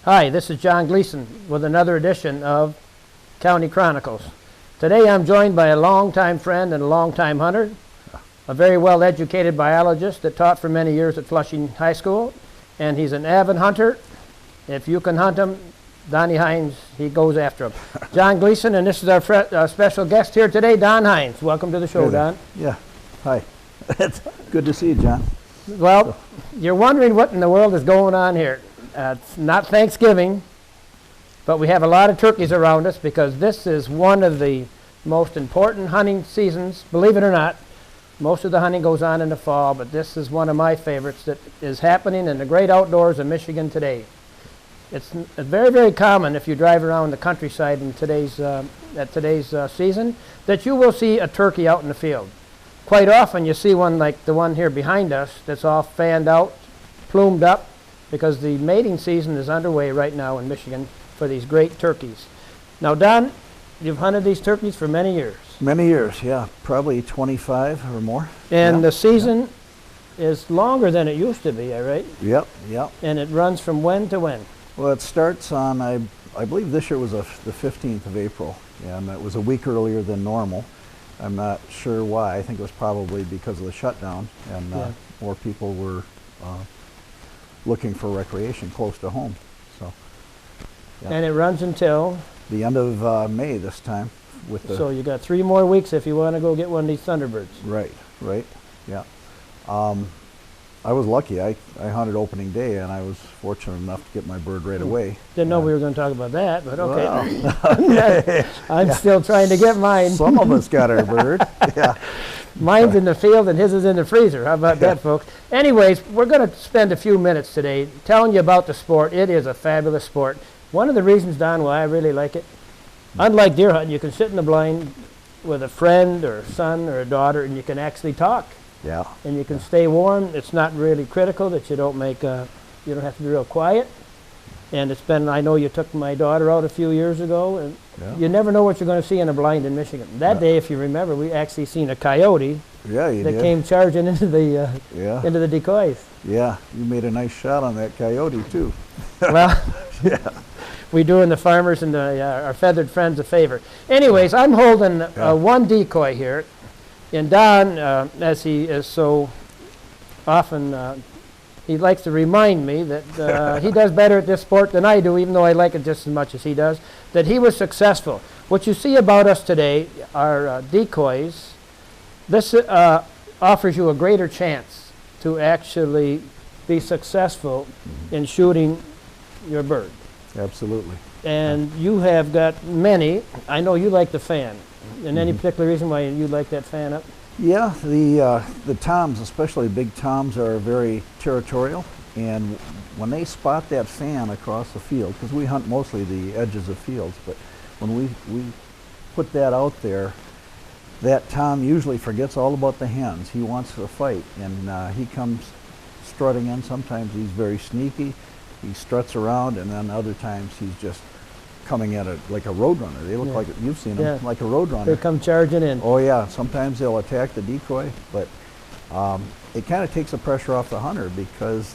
Hi, this is John Gleason with another edition of County Chronicles. Today I'm joined by a longtime friend and a longtime hunter, a very well-educated biologist that taught for many years at Flushing High School, and he's an avid hunter. If you can hunt him, Donnie Hines, he goes after him. John Gleason, and this is our special guest here today, Don Hines. Welcome to the show, Don. Yeah, hi. It's good to see you, John. Well, you're wondering what in the world is going on here. It's not Thanksgiving, but we have a lot of turkeys around us because this is one of the most important hunting seasons, believe it or not. Most of the hunting goes on in the fall, but this is one of my favorites that is happening in the great outdoors of Michigan today. It's very, very common if you drive around the countryside in at today's season that you will see a turkey out in the field. Quite often you see one like the one here behind us that's all fanned out, plumed up, because the mating season is underway right now in Michigan for these great turkeys. Now, Don, you've hunted these turkeys for many years. Many years, yeah, probably 25 or more. And the season is longer than it used to be, right? Yep. And it runs from when to when? Well, it starts on, I believe this year was the 15th of April, and it was a week earlier than normal. I'm not sure why. I think it was probably because of the shutdown, and more people were looking for recreation close to home. So, and it runs until? The end of May this time. So you got 3 more weeks if you want to go get one of these Thunderbirds. Right, yeah. I was lucky. I hunted opening day, and I was fortunate enough to get my bird right away. Didn't know we were going to talk about that, but okay. Well, I'm still trying to get mine. Some of us got our bird. Yeah. Mine's in the field and his is in the freezer. How about that, folks? Anyways, we're going to spend a few minutes today telling you about the sport. It is a fabulous sport. One of the reasons, Don, why I really like it, unlike deer hunting, you can sit in the blind with a friend or a son or a daughter, and you can actually talk. Yeah. And you can stay warm. It's not really critical that you don't make you don't have to be real quiet. And it's been, I know you took my daughter out a few years ago, and you never know what you're going to see in a blind in Michigan. That day, if you remember, we actually seen a coyote that came charging into the decoys. Yeah, you made a nice shot on that coyote too. Well, we doing the farmers and our feathered friends a favor. Anyways, I'm holding one decoy here. And Don, as he is so often, he likes to remind me that he does better at this sport than I do, even though I like it just as much as he does, that he was successful. What you see about us today are decoys. This offers you a greater chance to actually be successful in shooting your bird. Absolutely. And you have got many. I know you like the fan. And any particular reason why you like that fan up? Yeah, the toms, especially big toms, are very territorial, and when they spot that fan across the field, because we hunt mostly the edges of fields, but when we put that out there, that tom usually forgets all about the hens. He wants to fight, and he comes strutting in. Sometimes he's very sneaky. He struts around, and then other times he's just coming at it like a roadrunner. They look like, you've seen them, like a roadrunner. They come charging in. Oh yeah, sometimes they'll attack the decoy, but it kind of takes the pressure off the hunter because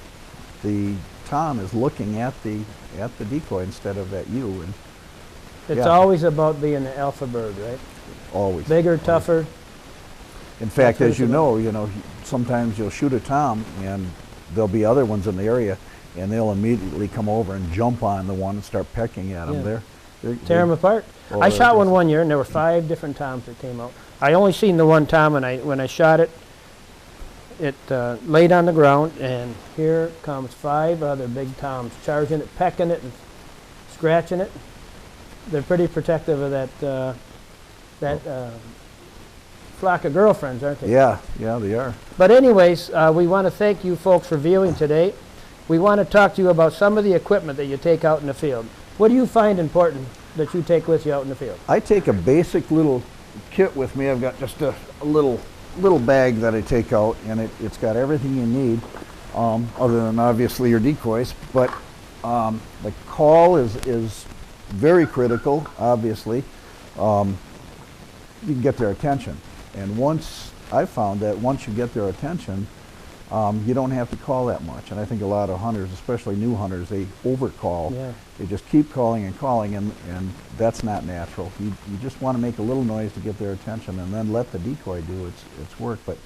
the tom is looking at the decoy instead of at you. And it's always about being the alpha bird, right? Always. Bigger, tougher. In fact, as you know, sometimes you'll shoot a tom and there'll be other ones in the area, and they'll immediately come over and jump on the one and start pecking at them. Tear them apart. I shot one year, and there were 5 different toms that came out. I only seen the one tom, and when I shot it, it laid on the ground, and here comes 5 other big toms charging it, pecking it, and scratching it. They're pretty protective of that flock of girlfriends, aren't they? Yeah, they are. But anyways, we want to thank you folks for viewing today. We want to talk to you about some of the equipment that you take out in the field. What do you find important that you take with you out in the field? I take a basic little kit with me. I've got just a little bag that I take out, and it's got everything you need, other than obviously your decoys. But the call is very critical, obviously. You can get their attention. And I found that once you get their attention, you don't have to call that much. And I think a lot of hunters, especially new hunters, they overcall. Yeah. They just keep calling and calling, and that's not natural. You just want to make a little noise to get their attention, and then let the decoy do its work. But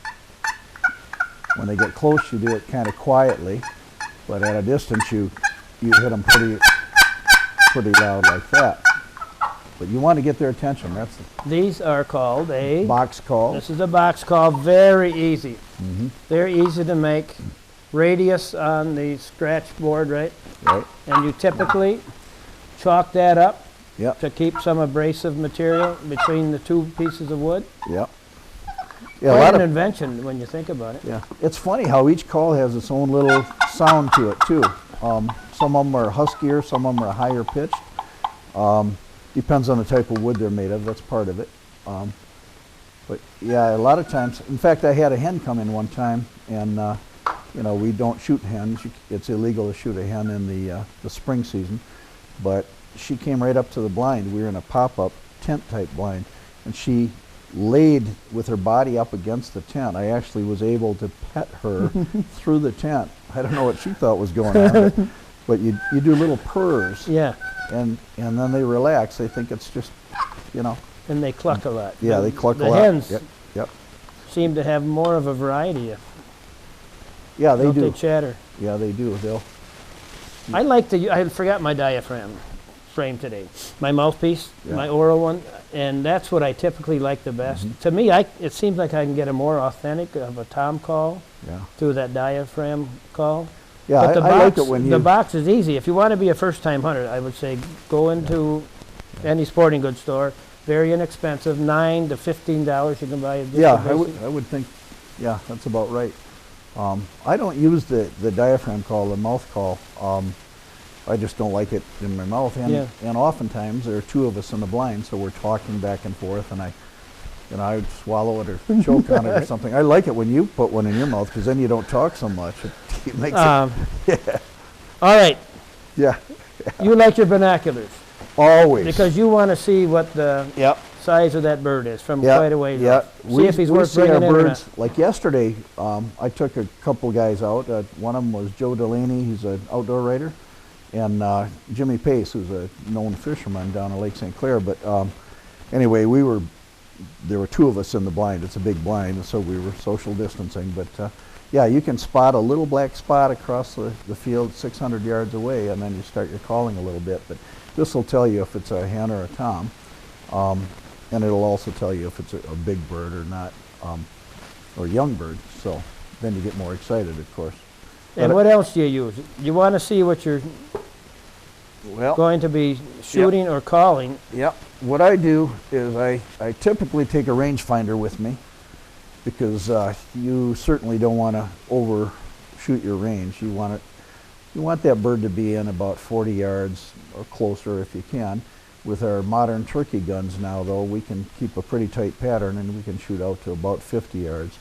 when they get close, you do it kind of quietly, but at a distance, you hit them pretty loud like that. But you want to get their attention. That's These are called a box call. This is a box call. Very easy. Mm-hmm. Very easy to make. Radius on the scratch board, right? Right. And you typically chalk that up Yep. to keep some abrasive material between the two pieces of wood. Yep. Yeah, a Quite lot an of invention when you think about it. Yeah, it's funny how each call has its own little sound to it too. Some of them are huskier, some of them are higher pitched. Depends on the type of wood they're made of. That's part of it. But yeah, a lot of times. In fact, I had a hen come in one time, and you know, we don't shoot hens. It's illegal to shoot a hen in the spring season. But she came right up to the blind. We were in a pop-up tent type blind, and she laid with her body up against the tent. I actually was able to pet her through the tent. I don't know what she thought was going on, but you do little purrs, Yeah. and then they relax. They think it's just, you know. And they cluck a lot. Yeah, they cluck a lot. The hens Yep. seem to have more of a variety. Yeah, they Don't do. they chatter? Yeah, they do. I forgot my diaphragm frame today. My mouthpiece, Yeah. my oral one, and that's what I typically like the best. To me, it seems like I can get a more authentic of a tom call Yeah. through that diaphragm call. Yeah, But the I like it when the you. box is easy. If you want to be a first-time hunter, I would say go into any sporting goods store. Very inexpensive, $9 to $15. You can buy a Yeah, basic. I would think. Yeah, that's about right. I don't use the diaphragm call, the mouth call. I just don't like it in my mouth, and oftentimes there are two of us in the blind, so we're talking back and forth, and I would swallow it or choke on it or something. I like it when you put one in your mouth because then you don't talk so much. It makes it. All right, Yeah, you like your binoculars always. because you want to see what the Yep. size of that bird is from Yeah, quite a ways yeah. off. See if he's we worth see bringing our in or not. birds. Like yesterday, I took a couple guys out. One of them was Joe Delaney. He's an outdoor writer, and Jimmy Pace, who's a known fisherman down in Lake St. Clair. But anyway, there were two of us in the blind. It's a big blind, so we were social distancing. But yeah, you can spot a little black spot across the field 600 yards away, and then you start your calling a little bit. But this will tell you if it's a hen or a tom. And it'll also tell you if it's a big bird or not, or a young bird. So then you get more excited, of course. And But what else do you use? You want to see what you're well, going to be shooting or calling. yep. What I do is I typically take a rangefinder with me because you certainly don't want to overshoot your range. You want that bird to be in about 40 yards or closer if you can. With our modern turkey guns now, though, we can keep a pretty tight pattern and we can shoot out to about 50 yards.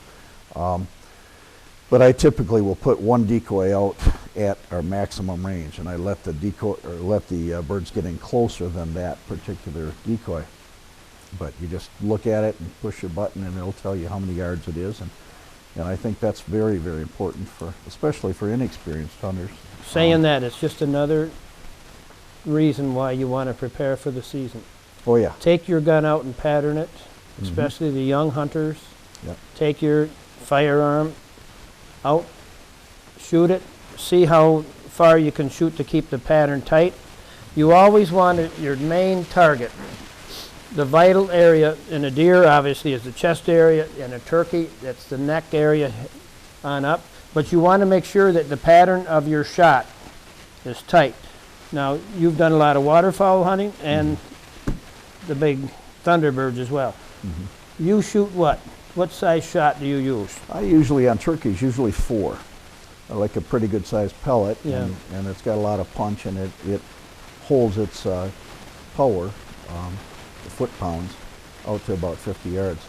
But I typically will put one decoy out at our maximum range, and I let the birds get in closer than that particular decoy. But you just look at it and push your button, and it'll tell you how many yards it is, and I think that's very, very important especially for inexperienced hunters. Saying that, it's just another reason why you want to prepare for the season. Oh yeah. Take your gun out and pattern it, especially the young hunters. Yep. Take your firearm out, shoot it, see how far you can shoot to keep the pattern tight. You always want your main target. The vital area in a deer, obviously, is the chest area. In a turkey, that's the neck area on up. But you want to make sure that the pattern of your shot is tight. Now, you've done a lot of waterfowl hunting and the big thunderbirds as well. You shoot what? What size shot do you use? I usually, on turkeys, usually 4. I like a pretty good sized pellet, Yeah. and it's got a lot of punch, and it holds its power, the foot-pounds, out to about 50 yards.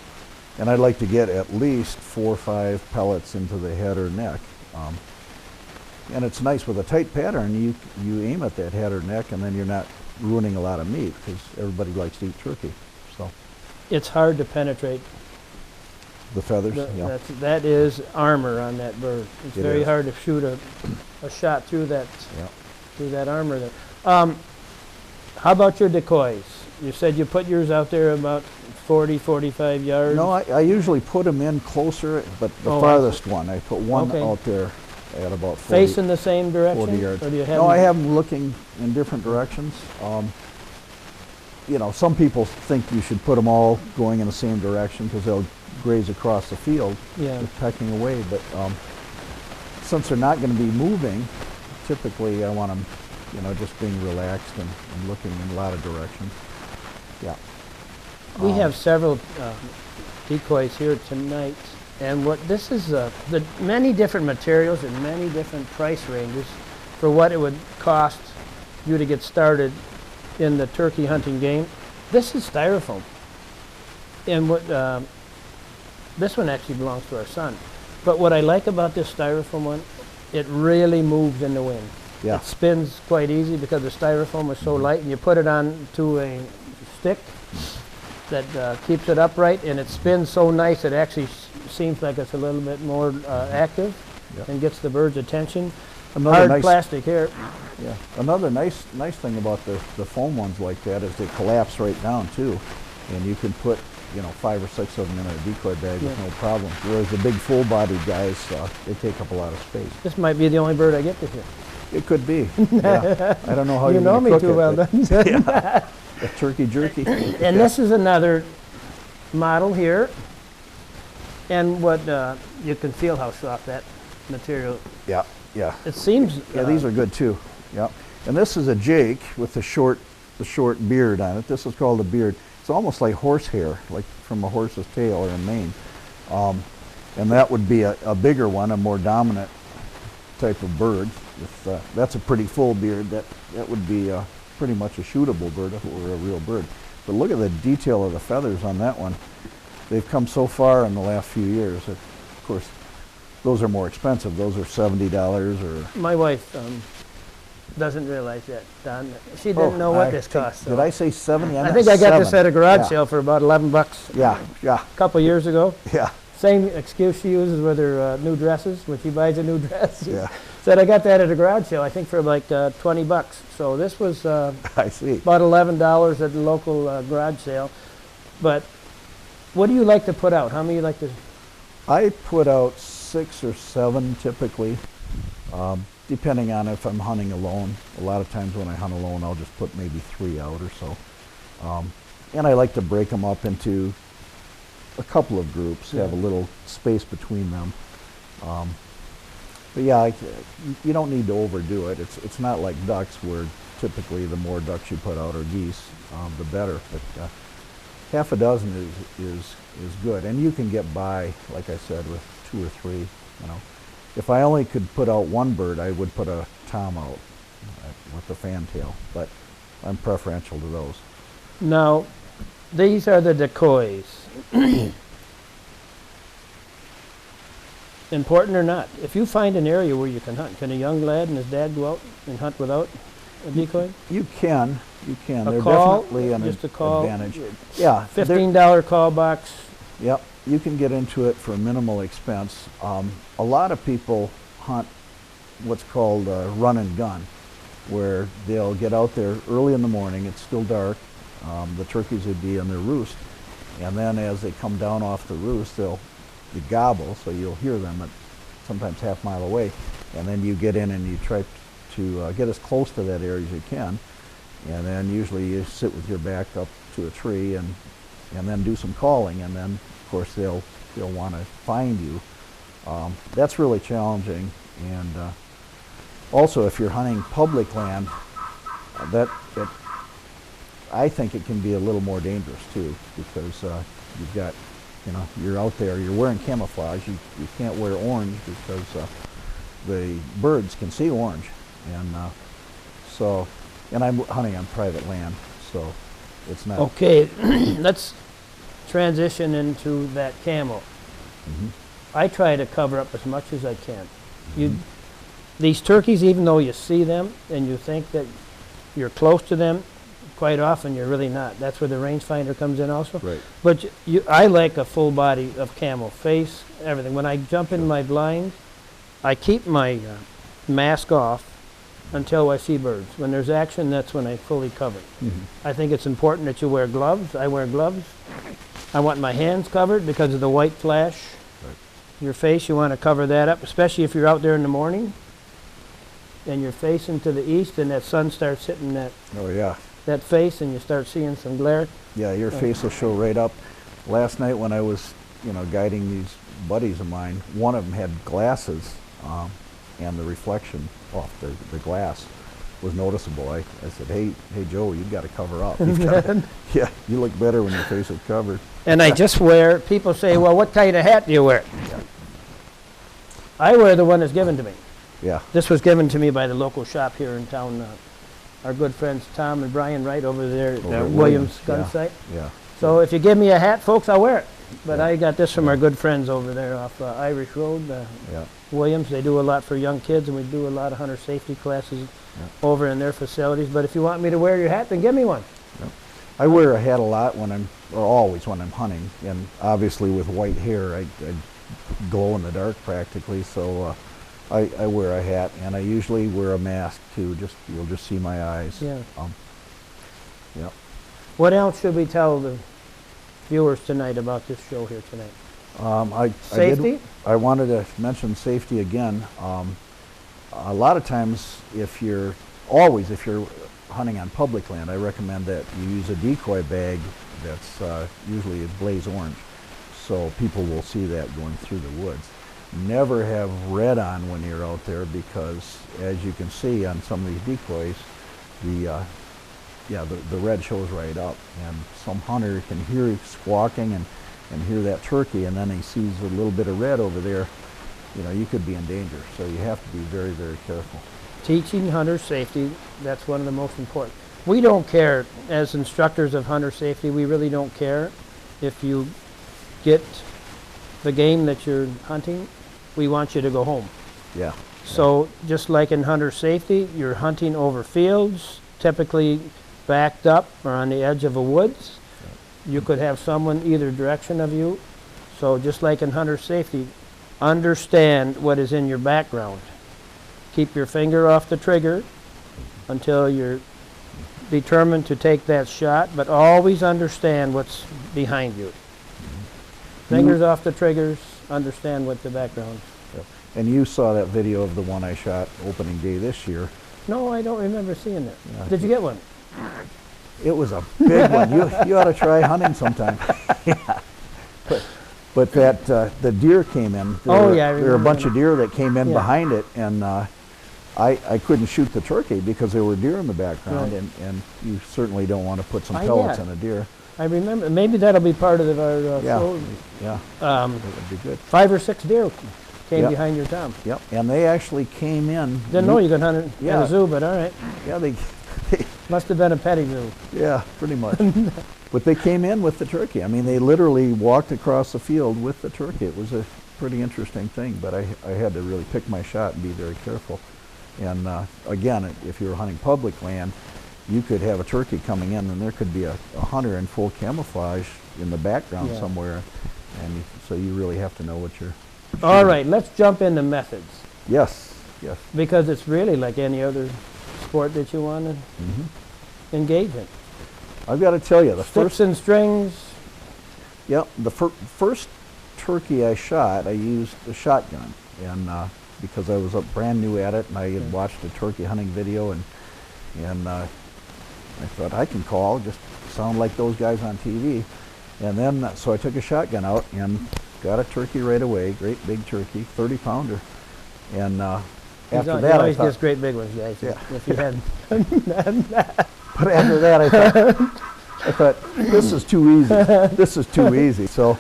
And I'd like to get at least 4 or 5 pellets into the head or neck. And it's nice with a tight pattern, you aim at that head or neck, and then you're not ruining a lot of meat, because everybody likes to eat turkey. So It's hard to penetrate The feathers, yeah. That is armor on that bird. It's It very is. hard to shoot a shot through that Yeah. through that armor there. How about your decoys? You said you put yours out there about 40, 45 yards. No, I usually put them in closer, but the Oh, I farthest one, I put one Okay. out there at about 40, Facing the same direction? 40 yards. Or do you have No, I them- have them looking in different directions. You know, some people think you should put them all going in the same direction because they'll graze across the field, Yeah. just pecking away. But since they're not going to be moving, typically I want them, you know, just being relaxed and looking in a lot of directions. Yeah. We have several decoys here tonight, and what this is the many different materials and many different price ranges for what it would cost you to get started in the turkey hunting game. This is styrofoam, and what this one actually belongs to our son. But what I like about this styrofoam one, it really moves in the wind. Yeah. It spins quite easy because the styrofoam is so light, and you put it on to a stick that keeps it upright, and it spins so nice it actually seems like it's a little bit more active Yep. and gets the bird's attention. Another Hard nice, plastic here. yeah. Another nice thing about the foam ones like that is they collapse right down too, and you can put, you know, 5 or 6 of them in a decoy bag with Yeah. no problem. Whereas the big full-bodied guys, they take up a lot of space. This might be the only bird I get this year. It could be. Yeah. I don't know how You you're know gonna me cook too it, well, but don't you? a turkey jerky. And this is another model here, and what you can feel how soft that material. Yeah, yeah. It seems. Yeah, these are good too. Yeah. And this is a Jake with the short beard on it. This is called a beard. It's almost like horsehair, like from a horse's tail or a mane. And that would be a bigger one, a more dominant type of bird. That's a pretty full beard. That would be pretty much a shootable bird if it were a real bird. But look at the detail of the feathers on that one. They've come so far in the last few years. That, of course, those are more expensive. Those are $70 or... My wife doesn't realize that, Don. She didn't know what this cost. Did I say 70? I think I got this at a garage Yeah. sale for about $11 Yeah, yeah, a couple years ago. yeah, Same excuse she uses with her new dresses. When she buys a new dress, she yeah. said I got that at a garage sale. I think for like $20. So this was I see. about $11 at the local garage sale. But what do you like to put out? How many you like to? I put out 6 or 7 typically, depending on if I'm hunting alone. A lot of times when I hunt alone, I'll just put maybe 3 out or so. And I like to break them up into a couple of groups, have a little space between them. But yeah, you don't need to overdo it. It's not like ducks where typically the more ducks you put out or geese, the better. But half a dozen is good, and you can get by, like I said, with 2 or 3. You know, if I only could put out one bird, I would put a tom out with the fantail, but I'm preferential to those. Now, these are the decoys. Important or not, if you find an area where you can hunt, can a young lad and his dad go out and hunt without a decoy? You can. A They're call, definitely an just a call, advantage. Yeah, $15 call box. Yep, you can get into it for minimal expense. A lot of people hunt what's called run and gun, where they'll get out there early in the morning, it's still dark, the turkeys would be in their roost, and then as they come down off the roost, they gobble, so you'll hear them at sometimes half mile away, and then you get in and you try to get as close to that area as you can, and then usually you sit with your back up to a tree and then do some calling, and then of course they'll want to find you. That's really challenging, and also if you're hunting public land, I think it can be a little more dangerous too, because you've got, you're out there, you're wearing camouflage, you can't wear orange because the birds can see orange, and I'm hunting on private land, so it's not. Okay, let's transition into that camo. Mhm. I try to cover up as much as I can. These turkeys, even though you see them and you think that you're close to them, quite often you're really not. That's where the rangefinder comes in also. Right. But I like a full body of camo, face, everything. When I jump in my blind, I keep my mask off until I see birds. When there's action, that's when I fully cover. I think it's important that you wear gloves. I wear gloves. I want my hands covered because of the white flash. Right. Your face, you want to cover that up, especially if you're out there in the morning and you're facing to the east and that sun starts hitting that Oh, yeah. that face and you start seeing some glare. Yeah, your face will show right up. Last night when I was, guiding these buddies of mine, one of them had glasses, and the reflection off the glass was noticeable. I said, hey Joe, you've got to cover up. Yeah, you look better when your face is covered. And I just wear, people say, well, what kind of hat do you wear? I wear the one that's given to me. Yeah. This was given to me by the local shop here in town. Our good friends Tom and Brian Wright over there at Over at Williams gun yeah. site. Yeah. So if you give me a hat, folks, I'll wear it. But Yeah. I got this from our good friends over there off Irish Road, Yeah. Williams. They do a lot for young kids, and we do a lot of hunter safety classes Yeah. over in their facilities. But if you want me to wear your hat, then give me one. I wear a hat a lot always when I'm hunting, and obviously with white hair, I glow in the dark practically, so I wear a hat, and I usually wear a mask too, you'll just see my eyes. Yeah. Yeah. What else should we tell the viewers tonight about this show here tonight? Safety? I wanted to mention safety again. A lot of times, if you're hunting on public land, I recommend that you use a decoy bag that's usually a blaze orange, so people will see that going through the woods. Never have red on when you're out there because, as you can see on some of these decoys, the red shows right up, and some hunter can hear it squawking and hear that turkey, and then he sees a little bit of red over there. You could be in danger, so you have to be very, very careful. Teaching hunter safety, that's one of the most important. We don't care, as instructors of hunter safety, we really don't care if you get the game that you're hunting. We want you to go home. Yeah. So just like in hunter safety, you're hunting over fields, typically backed up or on the edge of a woods. You could have someone either direction of you. So just like in hunter safety, understand what is in your background. Keep your finger off the trigger until you're determined to take that shot, but always understand what's behind you. Fingers off the triggers, understand what the background. And you saw that video of the one I shot opening day this year. No, I don't remember seeing it. Yeah. Did you get one? It was a big one. You ought to try hunting sometime. Yeah. But the deer came in. There were a bunch of deer that came in behind it, and I couldn't shoot the turkey because there were deer in the background, Right. and you certainly don't want to put some pellets in a deer. I remember. Maybe that'll be part of our show. Yeah, that would be good. 5 or 6 deer came Yep. behind your Tom. Yep, and they actually came in. Didn't know you could hunt it at a zoo, but all right. Yeah, they Must have been a petting zoo. yeah, pretty much. But they came in with the turkey. I mean, they literally walked across the field with the turkey. It was a pretty interesting thing, but I had to really pick my shot and be very careful. And again, if you were hunting public land, you could have a turkey coming in, and there could be a hunter in full camouflage in the background somewhere, and so you really have to know what you're shooting. All right, let's jump into methods, Yes. because it's really like any other sport that you want to engage in. I've got to tell you, the Sticks and strings. first turkey I shot, I used a shotgun, and because I was brand new at it, and I had watched a turkey hunting video, and I thought, I can call, just sound like those guys on TV. And then, so I took a shotgun out and got a turkey right away, great big turkey, 30-pounder. And after that, he I always thought, gets great big ones, guys. Yeah. If you had, but after that, I thought, this is too easy. This is too easy. So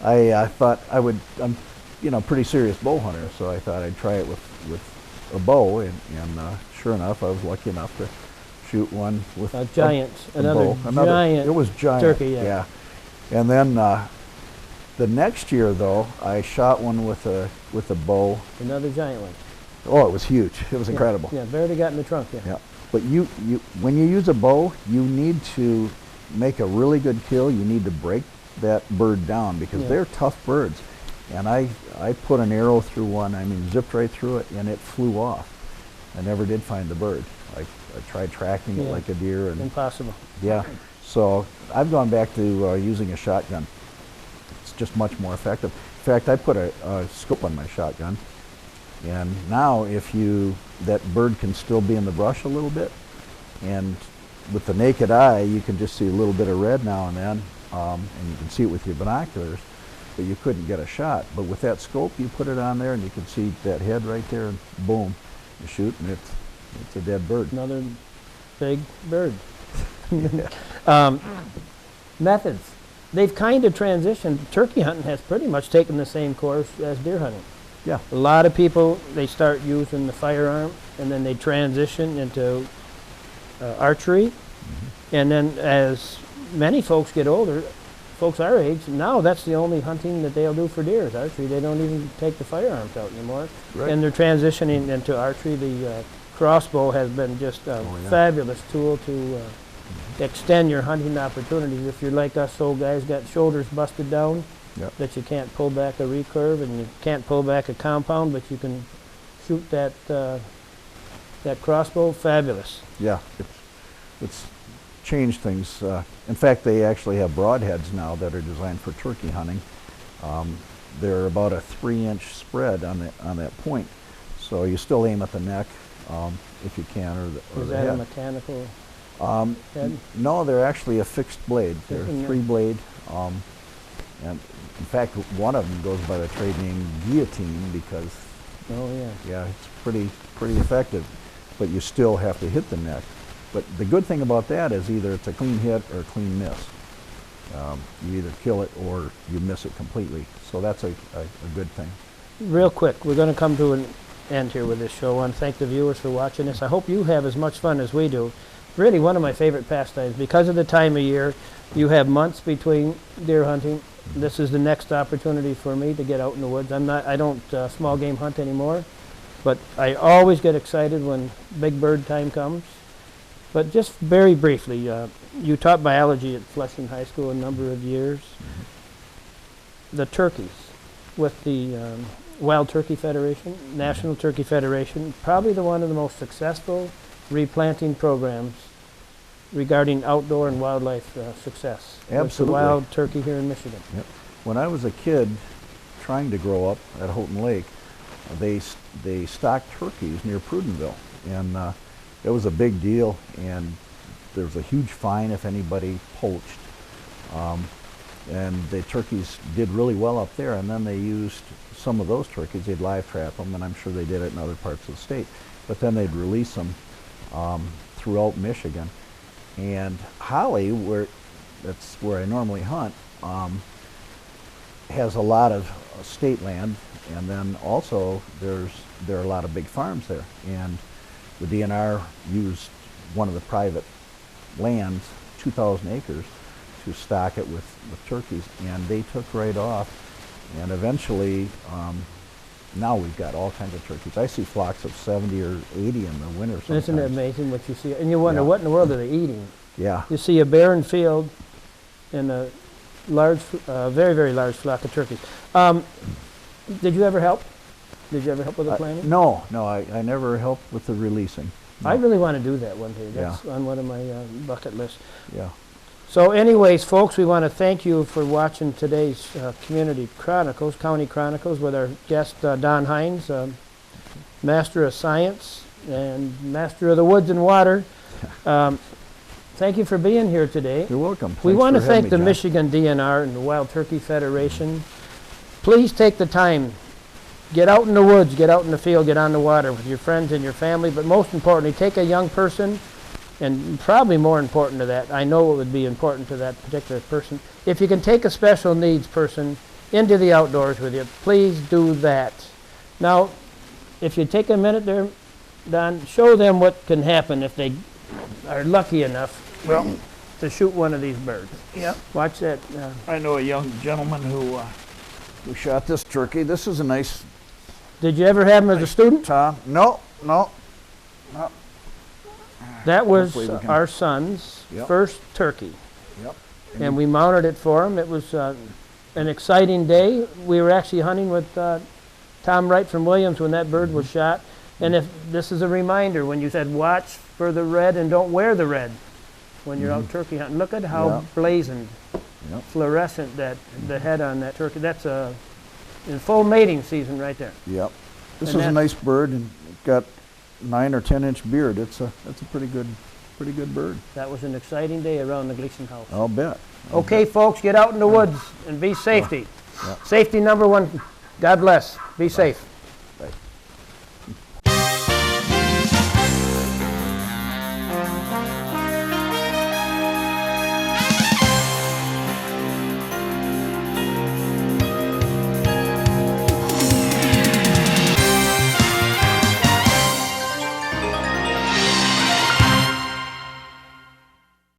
I thought I'm pretty serious bow hunter, so I thought I'd try it with a bow, and sure enough, I was lucky enough to shoot one with a giant, bow. giant. It was giant. Turkey, yeah. And then the next year, though, I shot one with a bow. Another giant one. Oh, it was huge. It was incredible. Yeah, barely got in the trunk. Yeah. But when you use a bow, you need to make a really good kill. You need to break that bird down because they're tough birds. And I put an arrow through one, zipped right through it, and it flew off. I never did find the bird. I tried tracking it like a deer. And impossible. Yeah. So I've gone back to using a shotgun. It's just much more effective. In fact, I put a scope on my shotgun. And now that bird can still be in the brush a little bit. And with the naked eye, you can just see a little bit of red now and then. And you can see it with your binoculars, but you couldn't get a shot. But with that scope, you put it on there and you can see that head right there, and boom, you shoot, and it's a dead bird. Another big bird. Methods. They've kind of transitioned. Turkey hunting has pretty much taken the same course as deer hunting. Yeah. A lot of people, they start using the firearm, and then they transition into archery. Mm-hmm. And then as many folks get older, folks our age, now that's the only hunting that they'll do for deer is archery. They don't even take the firearms out anymore. Right. And they're transitioning into archery. The crossbow has been just a fabulous tool to extend your hunting opportunities. If you're like us old guys, got shoulders busted down, that you can't pull back a recurve and you can't pull back a compound, but you can shoot that crossbow, fabulous. Yeah, it's changed things. In fact, they actually have broadheads now that are designed for turkey hunting. They're about a 3-inch spread on that point, so you still aim at the neck if you can, or the Is that head. a mechanical head? No, they're actually a fixed blade. They're 3-blade, and in fact, one of them goes by the trade name Guillotine because it's pretty effective, but you still have to hit the neck. But the good thing about that is either it's a clean hit or a clean miss. You either kill it or you miss it completely. So that's a good thing. Real quick, we're going to come to an end here with this show. I want to thank the viewers for watching this. I hope you have as much fun as we do. Really one of my favorite pastimes. Because of the time of year, you have months between deer hunting. This is the next opportunity for me to get out in the woods. I don't small game hunt anymore, but I always get excited when big bird time comes. But just very briefly, you taught biology at Flushing High School a number of years. Mm-hmm. The turkeys with the Wild Turkey Federation, National Turkey Federation, probably one of the most successful replanting programs regarding outdoor and wildlife success. Absolutely. With the wild turkey here in Michigan. Yep. When I was a kid trying to grow up at Houghton Lake, they stocked turkeys near Prudenville, and it was a big deal, and there was a huge fine if anybody poached. And the turkeys did really well up there, and then they used some of those turkeys, they'd live trap them, and I'm sure they did it in other parts of the state, but then they'd release them throughout Michigan. And Holly, that's where I normally hunt, has a lot of state land, and then also there are a lot of big farms there, and the DNR used one of the private lands, 2,000 acres, to stock it with turkeys, and they took right off. And eventually, now we've got all kinds of turkeys. I see flocks of 70 or 80 in the winter sometimes. Isn't it amazing what you see? And you wonder, what in the world are they eating? Yeah. You see a barren field and a large, very, very large flock of turkeys. Did you ever help? Did you ever help with the planting? No, I never helped with the releasing. No. I really want to do that one day. That's on one of my bucket lists. Yeah. So anyways, folks, we want to thank you for watching today's Community Chronicles, County Chronicles, with our guest, Don Hines, Master of Science and Master of the Woods and Water. Thank you for being here today. You're welcome. We want to Thanks for having thank the me, John. Michigan DNR and the Wild Turkey Federation. Please take the time. Get out in the woods, get out in the field, get on the water with your friends and your family, but most importantly, take a young person, and probably more important to that, I know it would be important to that particular person, if you can take a special needs person into the outdoors with you, please do that. Now, if you take a minute there, Don, show them what can happen if they are lucky enough to shoot one of these birds. Yeah. Watch that. I know a young gentleman who shot this turkey. This is a nice... Did you ever have him as a student? No. That was Hopefully we can- our son's Yep. first turkey, Yep. and we mounted it for him. It was an exciting day. We were actually hunting with Tom Wright from Williams when that bird was shot. And if this is a reminder, when you said watch for the red and don't wear the red when you're out turkey hunting, look at how Yeah. blazoned, Yep. fluorescent that the head on that turkey. That's in full mating season right there. Yep. This And is a that- nice bird, and it got 9 or 10-inch beard. That's a pretty good bird. That was an exciting day around the Gleason house. I'll bet. Okay, folks, get out in the woods and be safety. Yeah. Safety number one. God bless. Be safe.